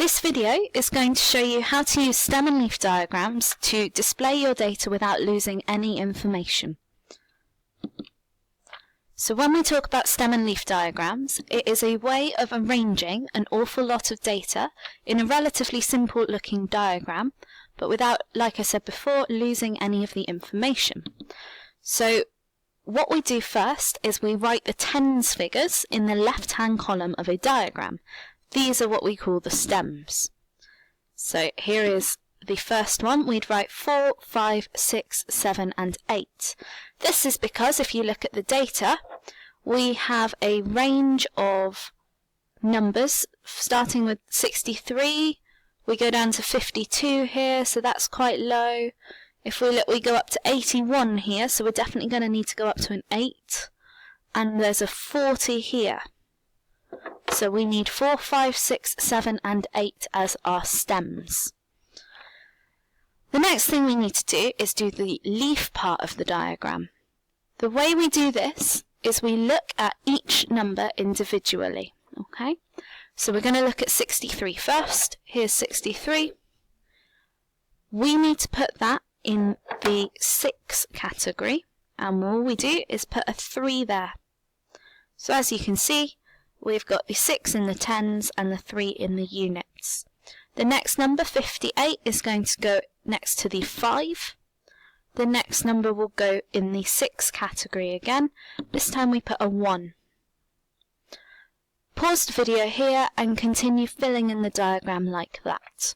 This video is going to show you how to use stem and leaf diagrams to display your data without losing any information. So when we talk about stem and leaf diagrams, it is a way of arranging an awful lot of data in a relatively simple looking diagram, but without, like I said before, losing any of the information. So what we do first is we write the tens figures in the left-hand column of a diagram. These are what we call the stems. So here is the first one. We'd write 4, 5, 6, 7 and 8. This is because if you look at the data, we have a range of numbers starting with 63. We go down to 52 here, so that's quite low. If we look, we go up to 81 here, so we're definitely going to need to go up to an 8. And there's a 40 here. So we need 4, 5, 6, 7 and 8 as our stems. The next thing we need to do is do the leaf part of the diagram. The way we do this is we look at each number individually. Okay? So we're going to look at 63 first. Here's 63. We need to put that in the 6 category, and all we do is put a 3 there. So as you can see, we've got the 6 in the tens and the 3 in the units. The next number, 58, is going to go next to the 5. The next number will go in the 6 category again. This time we put a 1. Pause the video here and continue filling in the diagram like that.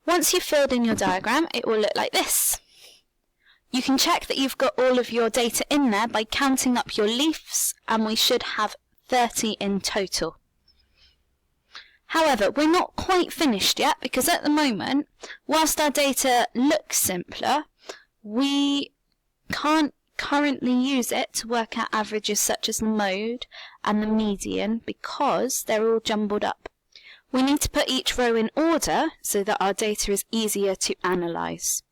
Once you've filled in your diagram, it will look like this. You can check that you've got all of your data in there by counting up your leaves, and we should have 30 in total. However, we're not quite finished yet, because at the moment, whilst our data looks simpler, we can't currently use it to work out averages such as the mode and the median, because they're all jumbled up. We need to put each row in order so that our data is easier to analyse.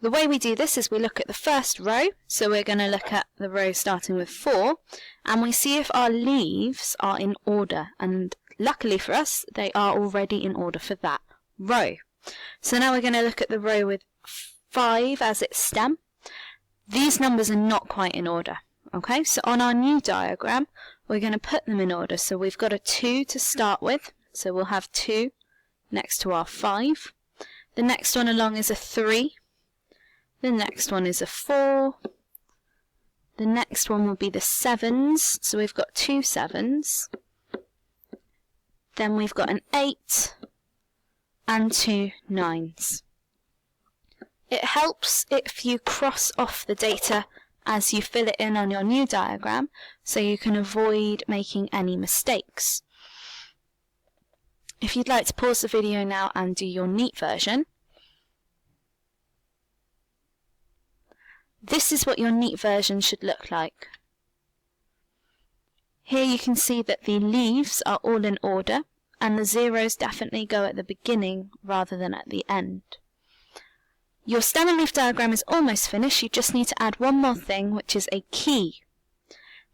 The way we do this is we look at the first row, so we're going to look at the row starting with 4, and we see if our leaves are in order, and luckily for us, they are already in order for that row. So now we're going to look at the row with 5 as its stem. These numbers are not quite in order. Okay, so on our new diagram, we're going to put them in order. So we've got a 2 to start with, so we'll have 2 next to our 5. The next one along is a 3. The next one is a 4. The next one will be the 7s, so we've got 2 7s. Then we've got an 8 and 2 9s. It helps if you cross off the data as you fill it in on your new diagram, so you can avoid making any mistakes. If you'd like to pause the video now and do your neat version, this is what your neat version should look like. Here you can see that the leaves are all in order, and the zeros definitely go at the beginning rather than at the end. Your stem and leaf diagram is almost finished. You just need to add one more thing, which is a key.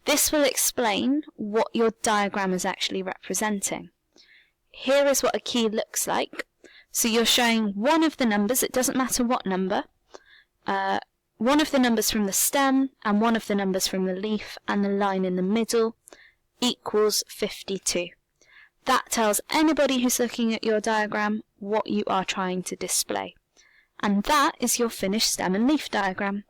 This will explain what your diagram is actually representing. Here is what a key looks like. So you're showing one of the numbers, it doesn't matter what number, one of the numbers from the stem and one of the numbers from the leaf, and the line in the middle equals 52. That tells anybody who's looking at your diagram what you are trying to display. And that is your finished stem and leaf diagram.